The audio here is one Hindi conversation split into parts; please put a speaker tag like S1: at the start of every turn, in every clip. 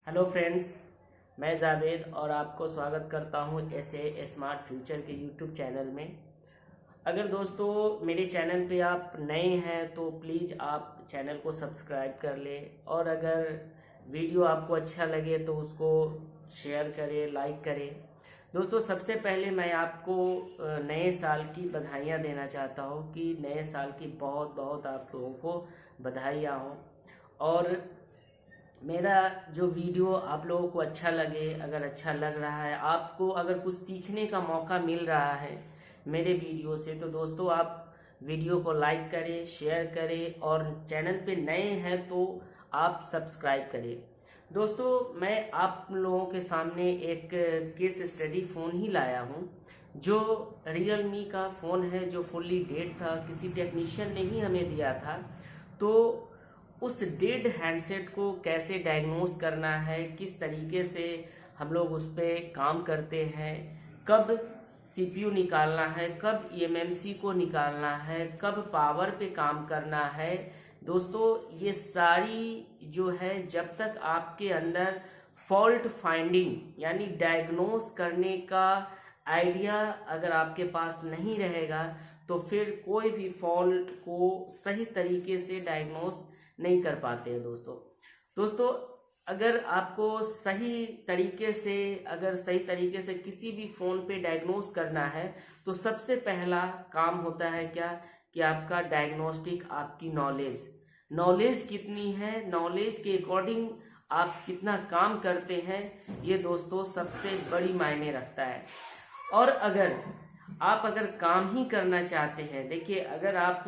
S1: हेलो फ्रेंड्स, मैं जावेद और आपको स्वागत करता हूं ऐसे स्मार्ट फ्यूचर के यूट्यूब चैनल में। अगर दोस्तों मेरे चैनल पे आप नए हैं तो प्लीज़ आप चैनल को सब्सक्राइब कर लें, और अगर वीडियो आपको अच्छा लगे तो उसको शेयर करें, लाइक करें। दोस्तों सबसे पहले मैं आपको नए साल की बधाइयाँ देना चाहता हूँ कि नए साल की बहुत बहुत आप लोगों को बधाइयाँ हों। और मेरा जो वीडियो आप लोगों को अच्छा लगे, अगर अच्छा लग रहा है, आपको अगर कुछ सीखने का मौका मिल रहा है मेरे वीडियो से, तो दोस्तों आप वीडियो को लाइक करें, शेयर करें, और चैनल पे नए हैं तो आप सब्सक्राइब करें। दोस्तों मैं आप लोगों के सामने एक केस स्टडी फ़ोन ही लाया हूँ, जो रियलमी का फ़ोन है, जो फुल्ली डेड था, किसी टेक्नीशियन ने ही हमें दिया था। तो उस डेड हैंडसेट को कैसे डायग्नोस करना है, किस तरीके से हम लोग उस पर काम करते हैं, कब सीपीयू निकालना है, कब ईएमएमसी को निकालना है, कब पावर पे काम करना है। दोस्तों ये सारी जो है, जब तक आपके अंदर फॉल्ट फाइंडिंग यानी डायग्नोस करने का आइडिया अगर आपके पास नहीं रहेगा, तो फिर कोई भी फॉल्ट को सही तरीके से डायग्नोस नहीं कर पाते हैं। दोस्तों अगर आपको सही तरीके से किसी भी फ़ोन पे डायग्नोस करना है, तो सबसे पहला काम होता है क्या कि आपका डायग्नोस्टिक, आपकी नॉलेज कितनी है, नॉलेज के अकॉर्डिंग आप कितना काम करते हैं, ये दोस्तों सबसे बड़ी मायने रखता है। और अगर काम ही करना चाहते हैं, देखिए अगर आप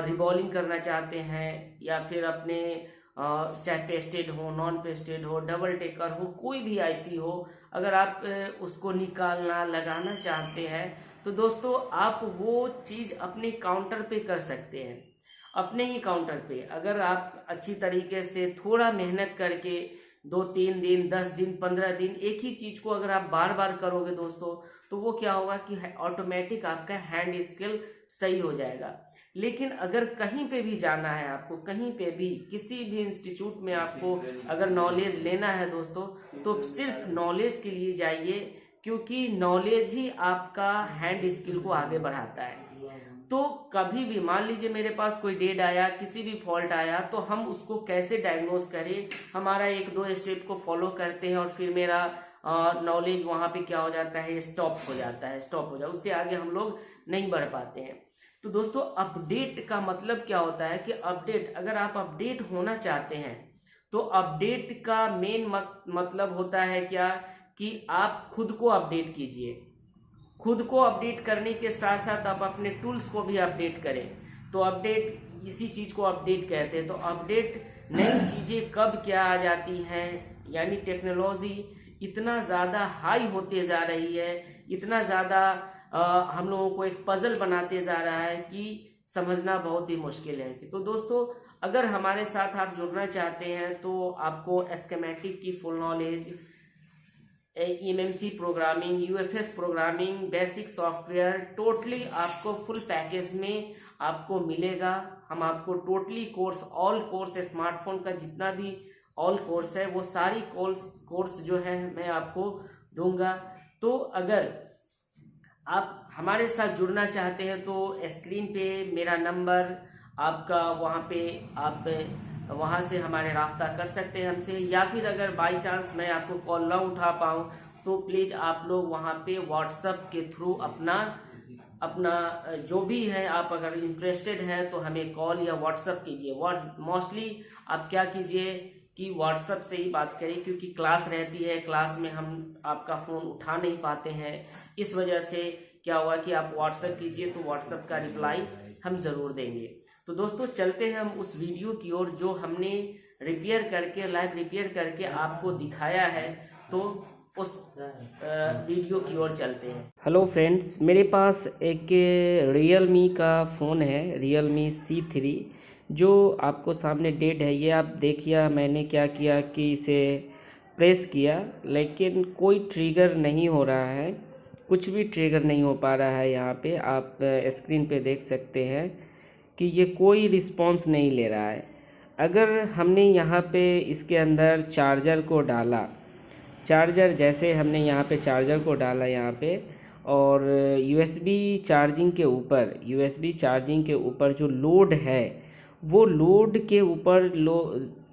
S1: रिबॉलिंग करना चाहते हैं, या फिर अपने चाहे पेस्टेड हो, नॉन पेस्टेड हो, डबल टेकर हो, कोई भी आईसी हो, अगर आप उसको निकालना लगाना चाहते हैं, तो दोस्तों आप वो चीज़ अपने काउंटर पे कर सकते हैं। अपने ही काउंटर पे अगर आप अच्छी तरीके से थोड़ा मेहनत करके 2-3 दिन, 10 दिन, 15 दिन एक ही चीज़ को अगर आप बार बार करोगे दोस्तों, तो वो क्या होगा कि ऑटोमेटिक आपका हैंड स्किल सही हो जाएगा। लेकिन अगर कहीं पे भी जाना है आपको, कहीं पे भी किसी भी इंस्टीट्यूट में आपको अगर नॉलेज लेना है दोस्तों, तो सिर्फ नॉलेज के लिए जाइए, क्योंकि नॉलेज ही आपका हैंड स्किल को आगे बढ़ाता है। तो कभी भी मान लीजिए मेरे पास कोई डेड आया, किसी भी फॉल्ट आया, तो हम उसको कैसे डायग्नोस करें, हमारा 1-2 स्टेप को फॉलो करते हैं, और फिर मेरा नॉलेज वहाँ पे क्या हो जाता है, स्टॉप हो जाता, उससे आगे हम लोग नहीं बढ़ पाते हैं। तो दोस्तों अपडेट का मतलब क्या होता है कि अगर आप अपडेट होना चाहते हैं, तो अपडेट का मेन मतलब होता है क्या कि आप खुद को अपडेट कीजिए। खुद को अपडेट करने के साथ साथ आप अपने टूल्स को भी अपडेट करें। तो अपडेट, इसी चीज़ को अपडेट कहते हैं। तो अपडेट, नई चीज़ें कब क्या आ जाती हैं, यानी टेक्नोलॉजी इतना ज़्यादा हाई होते जा रही है, इतना ज़्यादा हम लोगों को एक पजल बनाते जा रहा है कि समझना बहुत ही मुश्किल है। तो दोस्तों अगर हमारे साथ आप जुड़ना चाहते हैं, तो आपको एस्केमेटिक की full knowledge, eMMC programming, UFS programming, basic software, totally आपको फुल पैकेज में आपको मिलेगा। हम आपको totally course, all course, smartphone का जितना भी ऑल कोर्स है, वो सारी कोर्स जो है मैं आपको दूंगा। तो अगर आप हमारे साथ जुड़ना चाहते हैं, तो स्क्रीन पे मेरा नंबर आपका, वहाँ पे आप वहाँ से हमारे रास्ता कर सकते हैं हमसे, या फिर अगर बाई चांस मैं आपको कॉल ना उठा पाऊँ, तो प्लीज़ आप लोग वहाँ पे व्हाट्सएप के थ्रू अपना जो भी है, आप अगर इंटरेस्टेड है तो हमें कॉल या व्हाट्सएप कीजिए। मोस्टली आप क्या कीजिए कि व्हाट्सएप से ही बात करें, क्योंकि क्लास रहती है, क्लास में हम आपका फ़ोन उठा नहीं पाते हैं। इस वजह से क्या हुआ कि आप व्हाट्सएप कीजिए, तो व्हाट्सएप का रिप्लाई हम ज़रूर देंगे। तो दोस्तों चलते हैं हम उस वीडियो की ओर जो हमने लाइव रिपेयर करके आपको दिखाया है। तो उस वीडियो की ओर चलते हैं। हेलो फ्रेंड्स, मेरे पास एक रियलमी का फ़ोन है, रियलमी C3, जो आपको सामने डेड है। ये आप देखिए, मैंने क्या किया कि इसे प्रेस किया, लेकिन कोई ट्रिगर नहीं हो रहा है, कुछ भी ट्रिगर नहीं हो पा रहा है। यहाँ पे आप स्क्रीन पे देख सकते हैं कि ये कोई रिस्पॉन्स नहीं ले रहा है। अगर हमने यहाँ पे इसके अंदर चार्जर को डाला, चार्जर जैसे हमने यहाँ पे चार्जर को डाला यहाँ पे, और यूएसबी चार्जिंग के ऊपर जो लोड है, वो लोड के ऊपर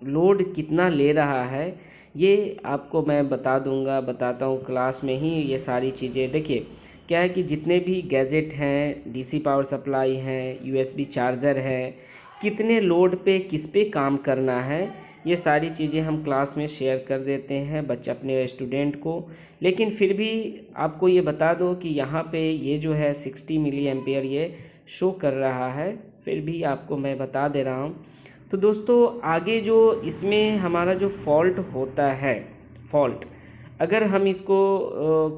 S1: लोड कितना ले रहा है ये आपको मैं बताता हूँ क्लास में ही। ये सारी चीज़ें देखिए क्या है कि जितने भी गैजेट हैं, डीसी पावर सप्लाई हैं, यूएसबी चार्जर है, कितने लोड पे किस पे काम करना है, ये सारी चीज़ें हम क्लास में शेयर कर देते हैं बच्चे अपने स्टूडेंट को। लेकिन फिर भी आपको ये बता दो कि यहाँ पे ये जो है 60 मिली एम्पेयर ये शो कर रहा है, फिर भी आपको मैं बता दे रहा हूँ। तो दोस्तों आगे जो इसमें हमारा जो फॉल्ट होता है, अगर हम इसको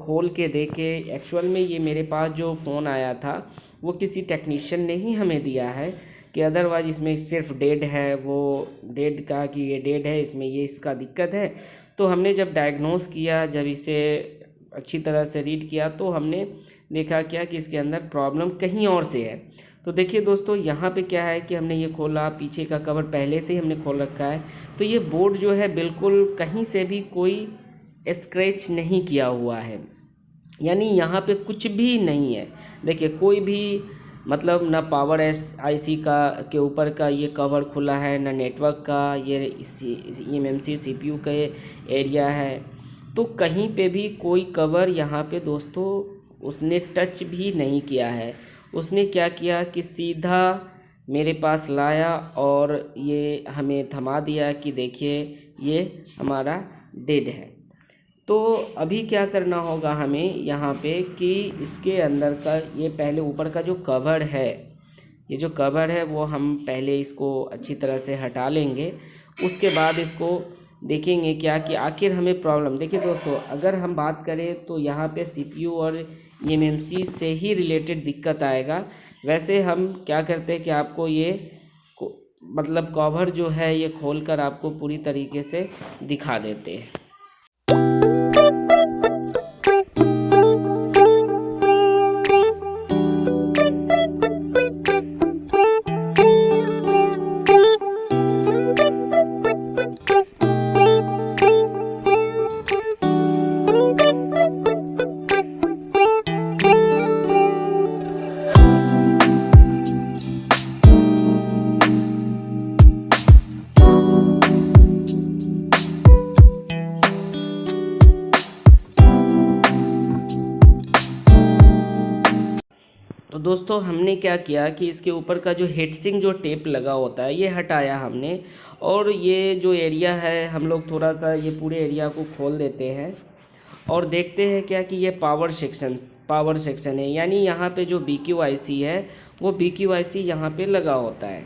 S1: खोल के देखें, एक्चुअल में ये मेरे पास जो फ़ोन आया था वो किसी टेक्नीशियन ने ही हमें दिया है कि अदरवाइज़ इसमें सिर्फ डेड है, वो डेड कहा कि ये डेड है, इसमें ये इसका दिक्कत है। तो हमने जब डायग्नोस किया, जब इसे अच्छी तरह से रीड किया, तो हमने देखा क्या कि इसके अंदर प्रॉब्लम कहीं और से है। तो देखिए दोस्तों यहाँ पे क्या है कि हमने ये खोला, पीछे का कवर पहले से ही हमने खोल रखा है, तो ये बोर्ड जो है बिल्कुल कहीं से भी कोई स्क्रैच नहीं किया हुआ है, यानी यहाँ पे कुछ भी नहीं है। देखिए कोई भी मतलब ना पावर आईसी का के ऊपर का ये कवर खुला है, ना नेटवर्क का ये एमएमसी सीपीयू का एरिया है, तो कहीं पे भी कोई कवर यहाँ पे दोस्तों उसने टच भी नहीं किया है। उसने क्या किया कि सीधा मेरे पास लाया और ये हमें थमा दिया कि देखिए ये हमारा डेड है। तो अभी क्या करना होगा हमें यहाँ पे कि इसके अंदर का ये पहले ऊपर का जो कवर है, ये जो कवर है वो हम पहले इसको अच्छी तरह से हटा लेंगे। उसके बाद इसको देखेंगे क्या कि आखिर हमें प्रॉब्लम। देखिए दोस्तों अगर हम बात करें तो यहाँ पे सीपीयू और एमएमसी से ही रिलेटेड दिक्कत आएगा। वैसे हम क्या करते हैं कि आपको ये मतलब कवर जो है ये खोलकर आपको पूरी तरीके से दिखा देते हैं। तो दोस्तों हमने क्या किया कि इसके ऊपर का जो हीटसिंक जो टेप लगा होता है ये हटाया हमने, और ये जो एरिया है हम लोग थोड़ा सा ये पूरे एरिया को खोल देते हैं और देखते हैं क्या कि ये पावर सेक्शन है, यानी यहाँ पे जो BQIC है वो BQIC यहाँ पे लगा होता है।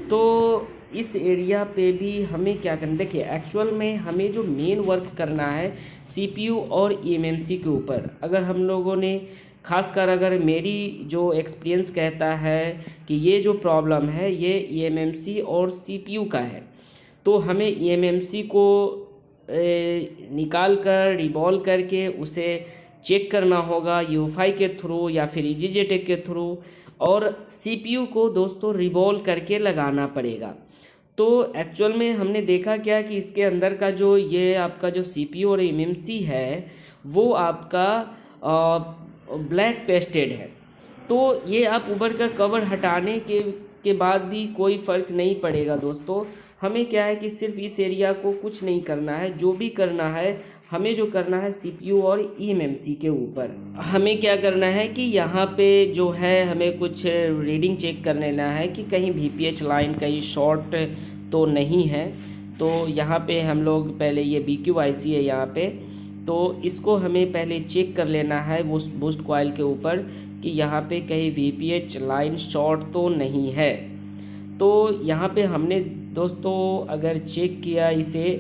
S1: तो इस एरिया पे भी हमें क्या करना, देखिए एक्चुअल में हमें जो मेन वर्क करना है CPU और eMMC के ऊपर। अगर हम लोगों ने खासकर अगर मेरी जो एक्सपीरियंस कहता है कि ये जो प्रॉब्लम है ये eMMC और CPU का है, तो हमें eMMC को निकाल कर रिवॉल्व करके उसे चेक करना होगा UFI के थ्रू या फिर EasyJet के थ्रू, और CPU को दोस्तों रिवॉल्व करके लगाना पड़ेगा। तो एक्चुअल में हमने देखा क्या कि इसके अंदर का जो ये आपका जो CPU और eMMC है वो आपका ब्लैक पेस्टेड है। तो ये आप ऊपर का कवर हटाने के बाद भी कोई फ़र्क नहीं पड़ेगा दोस्तों। हमें क्या है कि सिर्फ इस एरिया को कुछ नहीं करना है, जो भी करना है हमें जो करना है CPU और eMMC के ऊपर हमें क्या करना है कि यहाँ पे जो है हमें कुछ रीडिंग चेक कर लेना है कि कहीं VPH लाइन कहीं शॉर्ट तो नहीं है। तो यहाँ पे हम लोग पहले ये BQIC है यहाँ पे, तो इसको हमें पहले चेक कर लेना है वो बूस्ट कॉइल के ऊपर कि यहाँ पे कहीं VPH लाइन शॉर्ट तो नहीं है। तो यहाँ पे हमने दोस्तों अगर चेक किया इसे,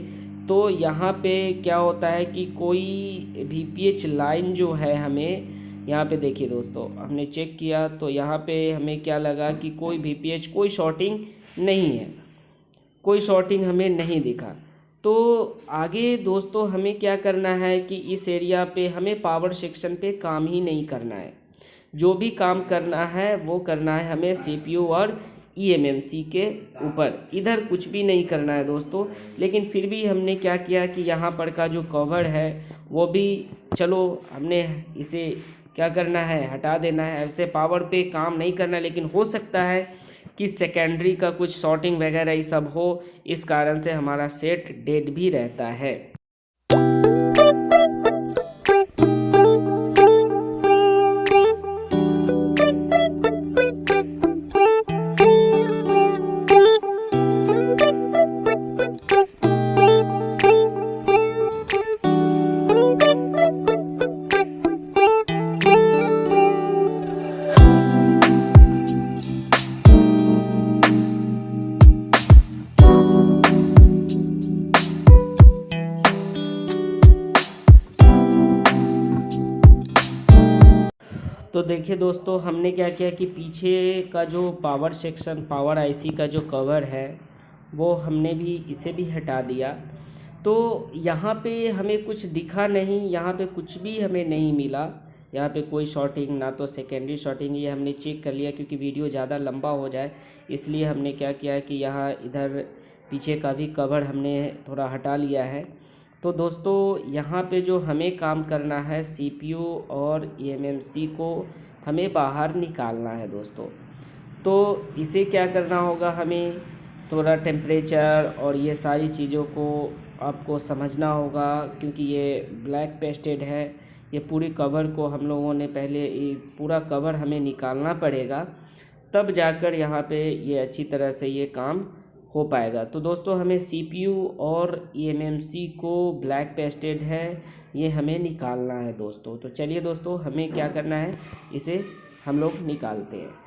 S1: तो यहाँ पे क्या होता है कि कोई VPH लाइन जो है हमें यहाँ पे देखिए दोस्तों हमने चेक किया तो यहाँ पे हमें क्या लगा कि कोई VPH कोई शॉर्टिंग नहीं है, कोई शॉर्टिंग हमें नहीं दिखा। तो आगे दोस्तों हमें क्या करना है कि इस एरिया पे हमें पावर सेक्शन पे काम ही नहीं करना है, जो भी काम करना है वो करना है हमें CPU और eMMC के ऊपर, इधर कुछ भी नहीं करना है दोस्तों। लेकिन फिर भी हमने क्या किया कि यहाँ पर का जो कवर है वो भी चलो हमने इसे क्या करना है, हटा देना है। ऐसे पावर पे काम नहीं करना, लेकिन हो सकता है कि सेकेंडरी का कुछ शॉर्टिंग वगैरह ये सब हो, इस कारण से हमारा सेट डेड भी रहता है। तो देखिए दोस्तों, हमने क्या किया कि पीछे का जो पावर सेक्शन, पावर आईसी का जो कवर है वो हमने भी इसे भी हटा दिया। तो यहाँ पे हमें कुछ दिखा नहीं, यहाँ पे कुछ भी हमें नहीं मिला। यहाँ पे कोई शॉर्टिंग, ना तो सेकेंडरी शॉर्टिंग, ये हमने चेक कर लिया क्योंकि वीडियो ज़्यादा लंबा हो जाए, इसलिए हमने क्या किया कि यहाँ इधर पीछे का भी कवर हमने थोड़ा हटा लिया है। तो दोस्तों यहाँ पे जो हमें काम करना है, CPU और eMMC को हमें बाहर निकालना है दोस्तों। तो इसे क्या करना होगा, हमें थोड़ा टेम्परेचर और ये सारी चीज़ों को आपको समझना होगा, क्योंकि ये ब्लैक पेस्टेड है। ये पूरी कवर को हम लोगों ने पहले, ये पूरा कवर हमें निकालना पड़ेगा, तब जाकर यहाँ पे ये अच्छी तरह से ये काम हो पाएगा। तो दोस्तों हमें CPU और eMMC को ब्लैक पेस्टेड है, ये हमें निकालना है दोस्तों। तो चलिए दोस्तों, हमें क्या करना है, इसे हम लोग निकालते हैं।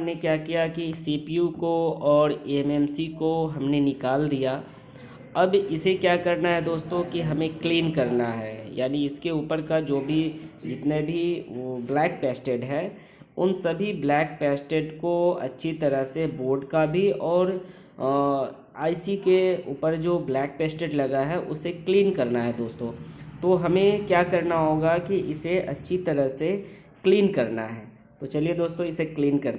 S1: हमने क्या किया कि सीपीयू को और एमएमसी को हमने निकाल दिया। अब इसे क्या करना है दोस्तों कि हमें क्लीन करना है, यानी इसके ऊपर का जो भी जितने भी वो ब्लैक पेस्टेड है उन सभी ब्लैक पेस्टेड को अच्छी तरह से बोर्ड का भी और आईसी के ऊपर जो ब्लैक पेस्टेड लगा है उसे क्लीन करना है दोस्तों। तो हमें क्या करना होगा कि इसे अच्छी तरह से क्लीन करना है। तो चलिए दोस्तों इसे क्लीन करते हैं।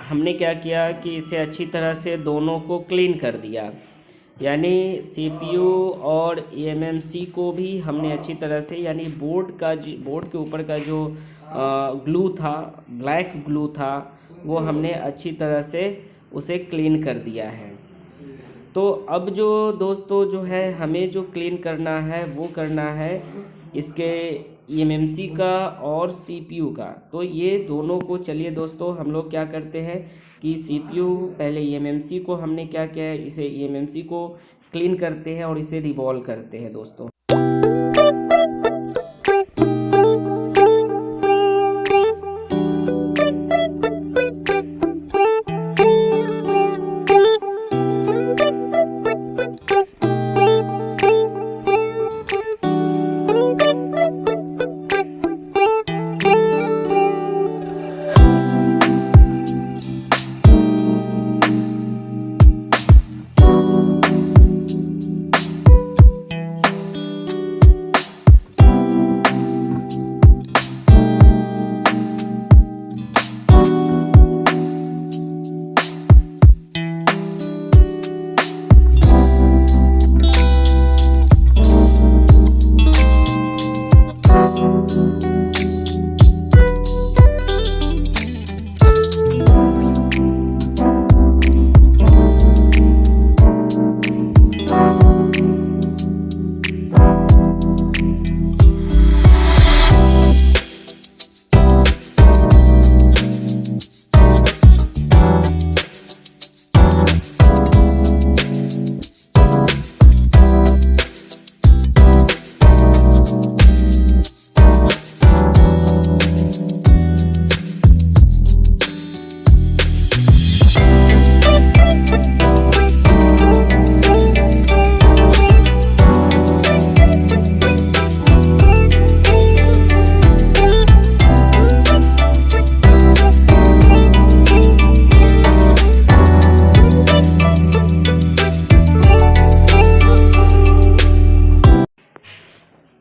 S1: हमने क्या किया कि इसे अच्छी तरह से दोनों को क्लीन कर दिया, यानी सीपीयू और एमएमसी को भी हमने अच्छी तरह से, यानी बोर्ड के ऊपर का जो ग्लू था, ब्लैक ग्लू था, वो हमने अच्छी तरह से उसे क्लीन कर दिया है। तो अब जो दोस्तों जो है हमें जो क्लीन करना है वो करना है इसके एमएमसी का और सीपीयू का। तो ये दोनों को चलिए दोस्तों हम लोग क्या करते हैं कि सीपीयू पहले एमएमसी को हमने क्या किया है, इसे एमएमसी को क्लीन करते हैं और इसे रिवॉल्व करते हैं दोस्तों।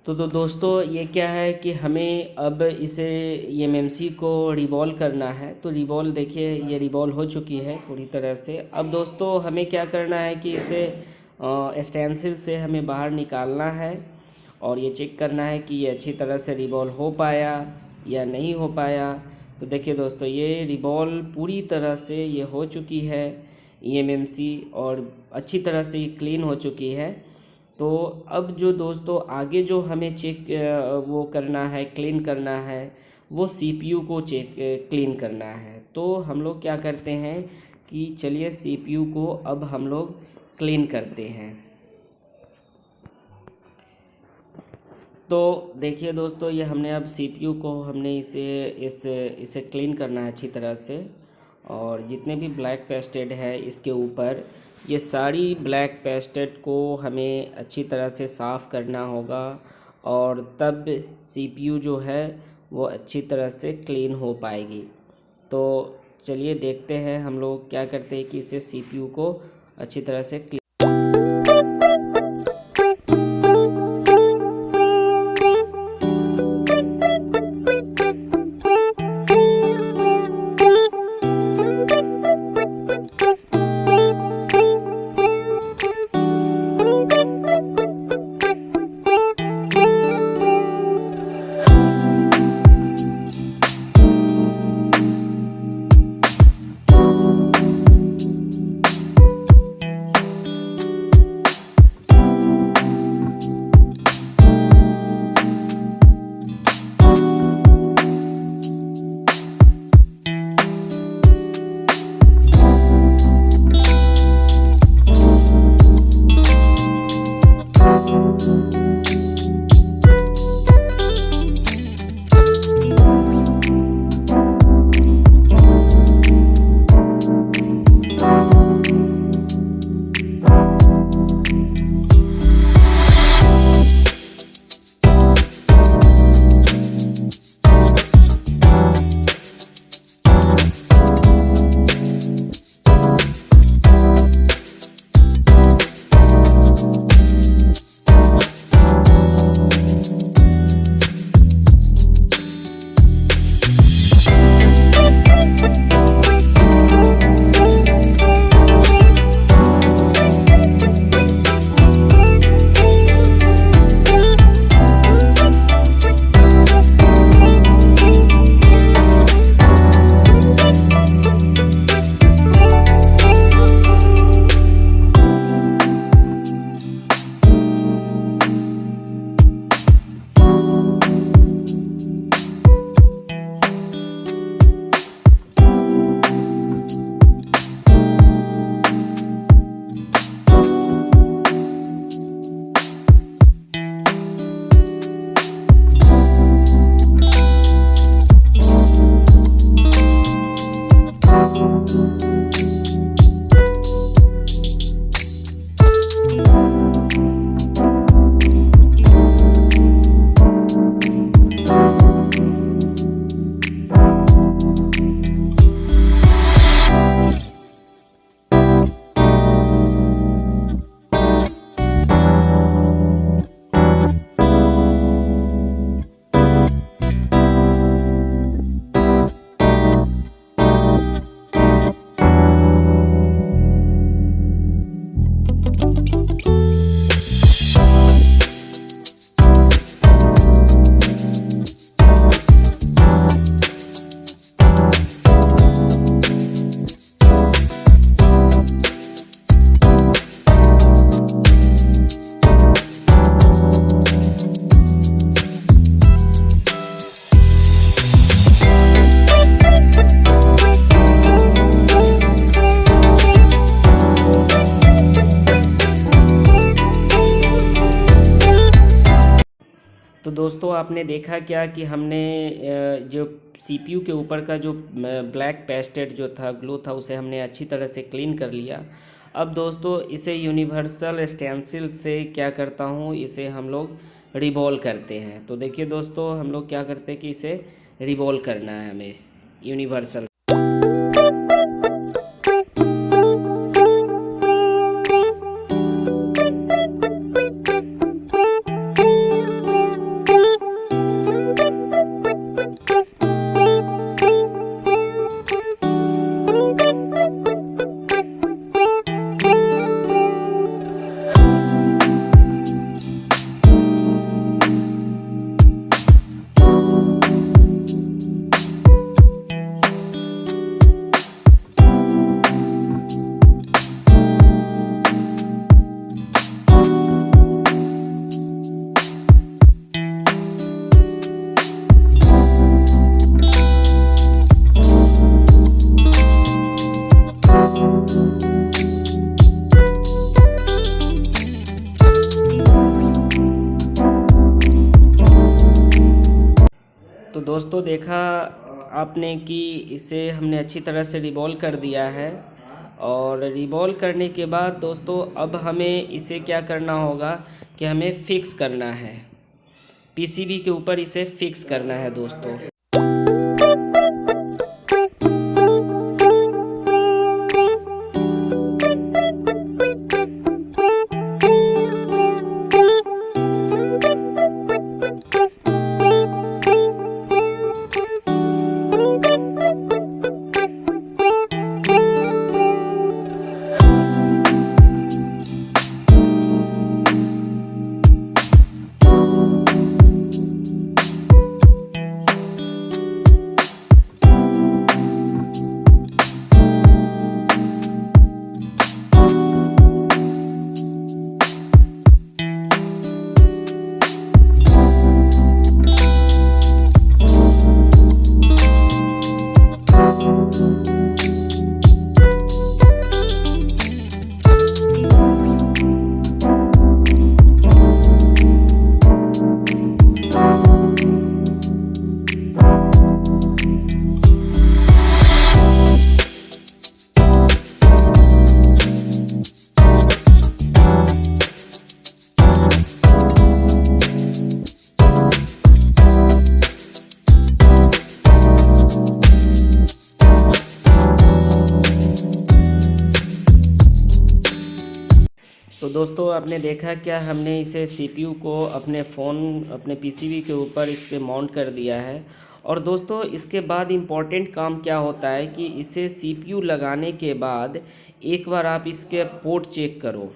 S1: तो दोस्तों ये क्या है कि हमें अब इसे एमएमसी को रिवॉल्व करना है। तो रिवॉल्व देखिए ये रिवॉल्व हो चुकी है पूरी तरह से। अब दोस्तों हमें क्या करना है कि इसे स्टेंसिल से हमें बाहर निकालना है और ये चेक करना है कि ये अच्छी तरह से रिवॉल्व हो पाया या नहीं हो पाया। तो देखिए दोस्तों ये रिवॉल्व पूरी तरह से ये हो चुकी है एमएमसी और अच्छी तरह से ये क्लीन हो चुकी है। तो अब जो दोस्तों आगे जो हमें चेक वो करना है, क्लीन करना है, वो सीपीयू को चेक क्लीन करना है। तो हम लोग क्या करते हैं कि चलिए सीपीयू को अब हम लोग क्लीन करते हैं। तो देखिए दोस्तों ये हमने अब सीपीयू को हमने इसे क्लीन करना है अच्छी तरह से। और जितने भी ब्लैक पेस्टेड है इसके ऊपर, ये सारी ब्लैक पेस्टेड को हमें अच्छी तरह से साफ़ करना होगा और तब सीपीयू जो है वो अच्छी तरह से क्लीन हो पाएगी। तो चलिए देखते हैं हम लोग क्या करते हैं कि इसे सीपीयू को अच्छी तरह से क्लीन। तो दोस्तों आपने देखा क्या कि हमने जो सीपीयू के ऊपर का जो ब्लैक पेस्टेड जो था, ग्लू था, उसे हमने अच्छी तरह से क्लीन कर लिया। अब दोस्तों इसे यूनिवर्सल स्टेंसिल से क्या करता हूँ, इसे हम लोग रिवॉल्व करते हैं। तो देखिए दोस्तों हम लोग क्या करते हैं कि इसे रिवॉल्व करना है हमें यूनिवर्सल। दोस्तों देखा आपने कि इसे हमने अच्छी तरह से रिवॉल्व कर दिया है। और रिवॉल्व करने के बाद दोस्तों अब हमें इसे क्या करना होगा कि हमें फिक्स करना है, पीसीबी के ऊपर इसे फिक्स करना है दोस्तों। तो दोस्तों आपने देखा क्या, हमने इसे सीपीयू को अपने पीसीबी के ऊपर इसके माउंट कर दिया है। और दोस्तों इसके बाद इम्पॉर्टेंट काम क्या होता है कि इसे सीपीयू लगाने के बाद एक बार आप इसके पोर्ट चेक करो।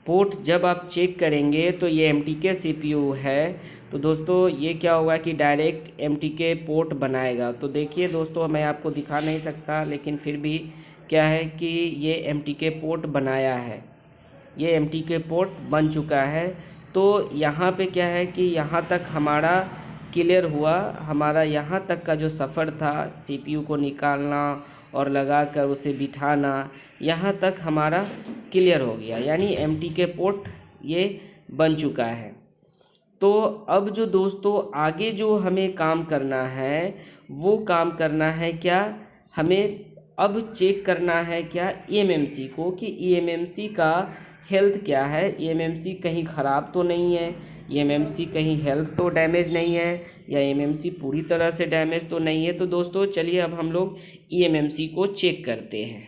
S1: पोर्ट जब आप चेक करेंगे तो ये एमटीके सीपीयू है, तो दोस्तों ये क्या होगा कि डायरेक्ट एमटीके पोर्ट बनाएगा। तो देखिए दोस्तों, मैं आपको दिखा नहीं सकता, लेकिन फिर भी क्या है कि ये एमटीके पोर्ट बनाया है, ये एमटीके पोर्ट बन चुका है। तो यहाँ पे क्या है कि यहाँ तक हमारा क्लियर हुआ, हमारा यहाँ तक का जो सफ़र था सीपीयू को निकालना और लगाकर उसे बिठाना, यहाँ तक हमारा क्लियर हो गया, यानी एमटीके पोर्ट ये बन चुका है। तो अब जो दोस्तों आगे जो हमें काम करना है वो काम करना है क्या, हमें अब चेक करना है क्या ईएमएमसी को, कि ईएमएमसी का हेल्थ क्या है, ईएमएमसी कहीं ख़राब तो नहीं है, ईएमएमसी कहीं हेल्थ तो डैमेज नहीं है, या ईएमएमसी पूरी तरह से डैमेज तो नहीं है। तो दोस्तों चलिए अब हम लोग ईएमएमसी को चेक करते हैं।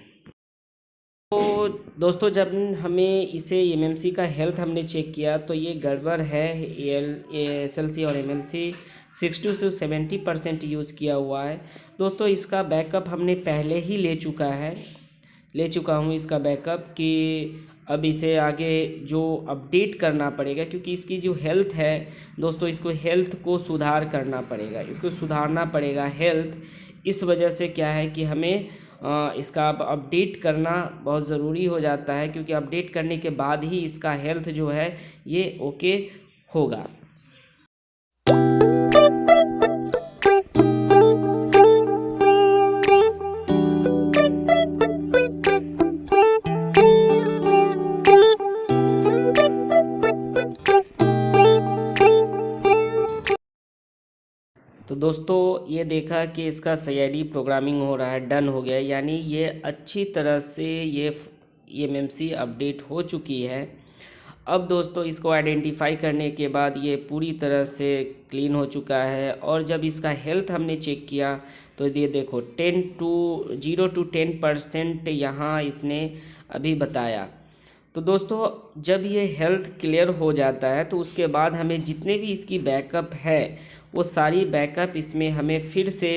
S1: तो दोस्तों जब हमें इसे ईएमएमसी का हेल्थ हमने चेक किया तो ये गड़बड़ है। एसएलसी और एमएलसी 60 से 70% यूज़ किया हुआ है। दोस्तों इसका बैकअप हमने पहले ही ले चुका हूँ इसका बैकअप, कि अब इसे आगे जो अपडेट करना पड़ेगा, क्योंकि इसकी जो हेल्थ है दोस्तों, इसको हेल्थ को सुधार करना पड़ेगा, इसको सुधारना पड़ेगा हेल्थ। इस वजह से क्या है कि हमें इसका अब अपडेट करना बहुत ज़रूरी हो जाता है, क्योंकि अपडेट करने के बाद ही इसका हेल्थ जो है ये ओके होगा। तो दोस्तों ये देखा कि इसका सीआईडी प्रोग्रामिंग हो रहा है, डन हो गया, यानी ये अच्छी तरह से ये ईएमएमसी अपडेट हो चुकी है। अब दोस्तों इसको आइडेंटिफाई करने के बाद ये पूरी तरह से क्लीन हो चुका है। और जब इसका हेल्थ हमने चेक किया तो ये देखो 0 to 10% यहाँ इसने अभी बताया। तो दोस्तों जब ये हेल्थ क्लियर हो जाता है तो उसके बाद हमें जितने भी इसकी बैकअप है वो सारी बैकअप इसमें हमें फिर से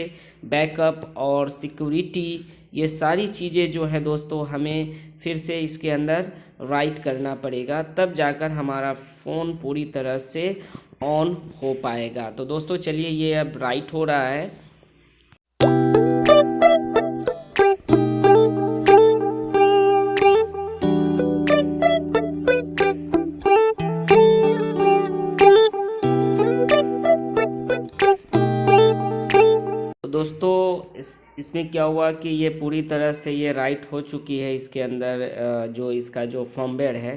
S1: बैकअप और सिक्योरिटी, ये सारी चीज़ें जो है दोस्तों हमें फिर से इसके अंदर राइट करना पड़ेगा, तब जाकर हमारा फ़ोन पूरी तरह से ऑन हो पाएगा। तो दोस्तों चलिए ये अब राइट हो रहा है। दोस्तों इसमें क्या हुआ कि ये पूरी तरह से ये राइट हो चुकी है। इसके अंदर जो इसका जो फर्मवेयर है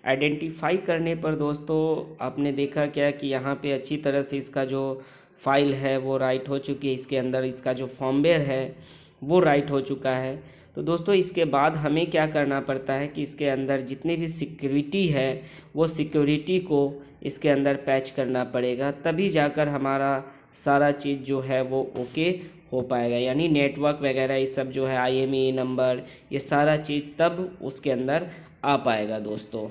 S1: आइडेंटिफाई करने पर दोस्तों आपने देखा क्या कि यहाँ पे अच्छी तरह से इसका जो फाइल है वो राइट हो चुकी है, इसके अंदर इसका जो फॉर्मवेयर है वो राइट हो चुका है। तो दोस्तों इसके बाद हमें क्या करना पड़ता है कि इसके अंदर जितनी भी सिक्योरिटी है वो सिक्योरिटी को इसके अंदर पैच करना पड़ेगा, तभी जाकर हमारा सारा चीज़ जो है वो ओके हो पाएगा। यानी नेटवर्क वगैरह ये सब जो है IMEI नंबर ये सारा चीज़ तब उसके अंदर आ पाएगा दोस्तों।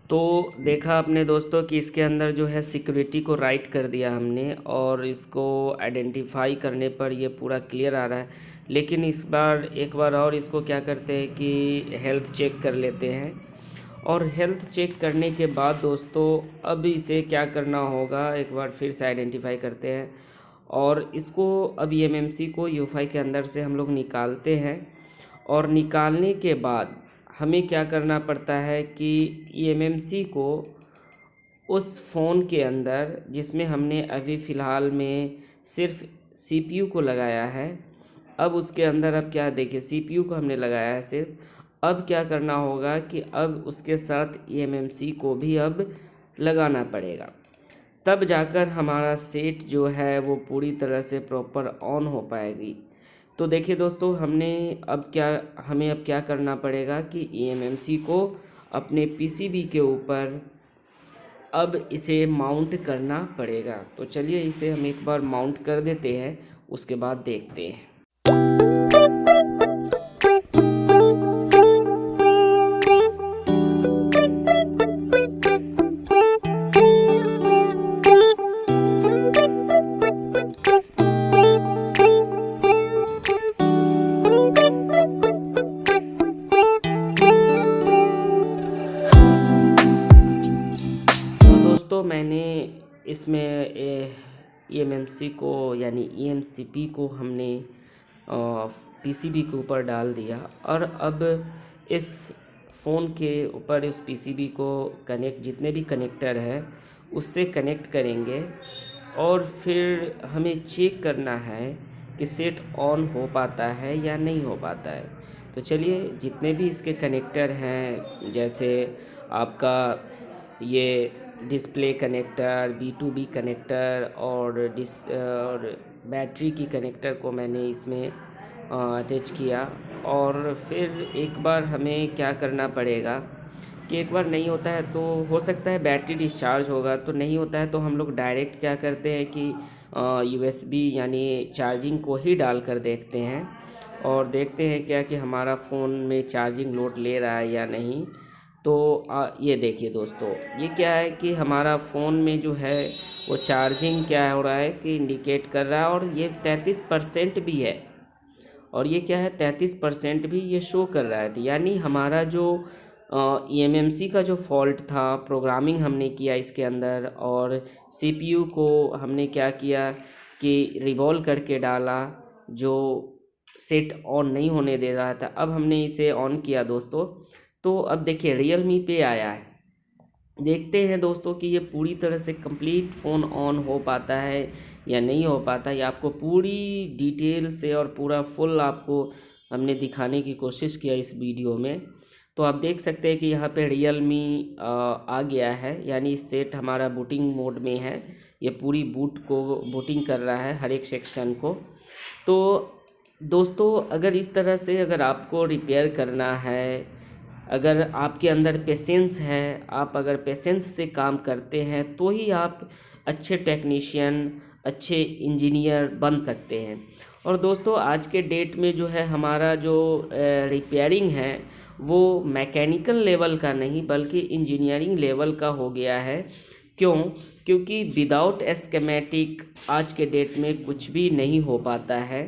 S1: तो देखा आपने दोस्तों कि इसके अंदर जो है सिक्योरिटी को राइट कर दिया हमने और इसको आइडेंटिफाई करने पर ये पूरा क्लियर आ रहा है। लेकिन इस बार एक बार और इसको क्या करते हैं कि हेल्थ चेक कर लेते हैं, और हेल्थ चेक करने के बाद दोस्तों अब इसे क्या करना होगा, एक बार फिर से आइडेंटिफाई करते हैं और इसको अब MMC को UEFI के अंदर से हम लोग निकालते हैं। और निकालने के बाद हमें क्या करना पड़ता है कि MMC को उस फ़ोन के अंदर जिसमें हमने अभी फ़िलहाल में सिर्फ CPU को लगाया है, अब उसके अंदर अब क्या देखिए CPU को हमने लगाया है सिर्फ, अब क्या करना होगा कि अब उसके साथ MMC को भी अब लगाना पड़ेगा, तब जाकर हमारा सेट जो है वो पूरी तरह से प्रॉपर ऑन हो पाएगी। तो देखिए दोस्तों हमें अब क्या करना पड़ेगा कि MMC को अपने PCB के ऊपर अब इसे माउंट करना पड़ेगा। तो चलिए इसे हम एक बार माउंट कर देते हैं, उसके बाद देखते हैं। दोस्तों मैंने इसमें MMC को यानी EMCP को हमने PCB के ऊपर डाल दिया और अब इस फ़ोन के ऊपर उस PCB को जितने भी कनेक्टर है उससे कनेक्ट करेंगे और फिर हमें चेक करना है कि सेट ऑन हो पाता है या नहीं हो पाता है। तो चलिए जितने भी इसके कनेक्टर हैं, जैसे आपका ये डिस्प्ले कनेक्टर, B2B कनेक्टर और बैटरी की कनेक्टर को मैंने इसमें अटैच किया। और फिर एक बार हमें क्या करना पड़ेगा कि एक बार नहीं होता है तो हो सकता है बैटरी डिस्चार्ज होगा, तो नहीं होता है तो हम लोग डायरेक्ट क्या करते हैं कि USB यानी चार्जिंग को ही डाल कर देखते हैं और देखते हैं क्या कि हमारा फ़ोन में चार्जिंग लोड ले रहा है या नहीं। तो ये देखिए दोस्तों, ये क्या है कि हमारा फ़ोन में जो है वो चार्जिंग क्या हो रहा है कि इंडिकेट कर रहा है और ये 33% भी है, और ये क्या है 33% भी ये शो कर रहा है। तो यानी हमारा जो MMC का जो फॉल्ट था, प्रोग्रामिंग हमने किया इसके अंदर और CPU को हमने क्या किया कि रिवॉल्व करके डाला, जो सेट ऑन नहीं होने दे रहा था। अब हमने इसे ऑन किया दोस्तों, तो अब देखिए Realme पे आया है। देखते हैं दोस्तों कि ये पूरी तरह से कंप्लीट फ़ोन ऑन हो पाता है या नहीं हो पाता है। आपको पूरी डिटेल से और पूरा फुल आपको हमने दिखाने की कोशिश किया इस वीडियो में। तो आप देख सकते हैं कि यहाँ पे Realme आ गया है, यानी सेट हमारा बूटिंग मोड में है। ये पूरी बूटिंग कर रहा है हर एक सेक्शन को। तो दोस्तों अगर इस तरह से अगर आपको रिपेयर करना है, अगर आपके अंदर पेशेंस है, आप अगर पेशेंस से काम करते हैं तो ही आप अच्छे टेक्नीशियन, अच्छे इंजीनियर बन सकते हैं। और दोस्तों आज के डेट में जो है हमारा जो रिपेयरिंग है वो मैकेनिकल लेवल का नहीं बल्कि इंजीनियरिंग लेवल का हो गया है। क्योंकि विदाउट स्कीमेटिक आज के डेट में कुछ भी नहीं हो पाता है।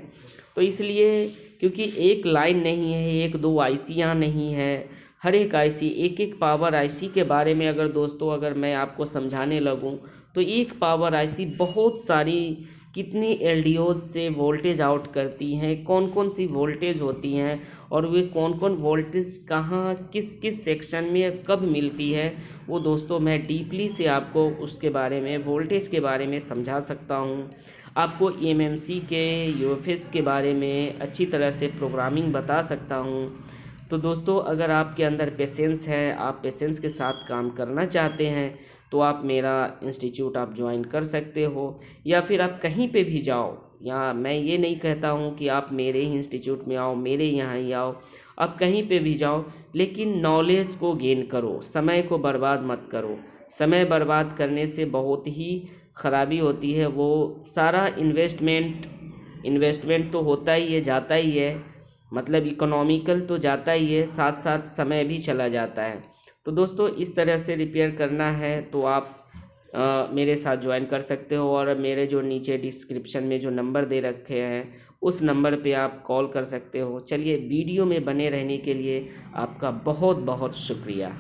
S1: तो इसलिए क्योंकि एक लाइन नहीं है, एक दो ICयाँ नहीं है, हर एक IC एक पावर IC के बारे में अगर दोस्तों मैं आपको समझाने लगूं तो एक पावर IC बहुत सारी कितनी एलडीओज से वोल्टेज आउट करती हैं, कौन कौन सी वोल्टेज होती हैं और वे कौन कौन वोल्टेज कहाँ किस किस सेक्शन में कब मिलती है, वो दोस्तों मैं डीपली से आपको उसके बारे में वोल्टेज के बारे में समझा सकता हूँ। आपको एमएमसी के यूएफएस के बारे में अच्छी तरह से प्रोग्रामिंग बता सकता हूँ। तो दोस्तों अगर आपके अंदर पेशेंस है, आप पेशेंस के साथ काम करना चाहते हैं, तो आप मेरा इंस्टीट्यूट आप ज्वाइन कर सकते हो, या फिर आप कहीं पे भी जाओ। या मैं ये नहीं कहता हूँ कि आप मेरे ही इंस्टीट्यूट में आओ, मेरे यहाँ ही आओ, आप कहीं पे भी जाओ, लेकिन नॉलेज को गेन करो, समय को बर्बाद मत करो। समय बर्बाद करने से बहुत ही ख़राबी होती है। वो सारा इन्वेस्टमेंट तो होता ही है, जाता ही है, मतलब इकोनॉमिकल तो जाता ही है, साथ साथ समय भी चला जाता है। तो दोस्तों इस तरह से रिपेयर करना है तो आप मेरे साथ ज्वाइन कर सकते हो, और मेरे जो नीचे डिस्क्रिप्शन में जो नंबर दे रखे हैं उस नंबर पे आप कॉल कर सकते हो। चलिए, वीडियो में बने रहने के लिए आपका बहुत बहुत शुक्रिया।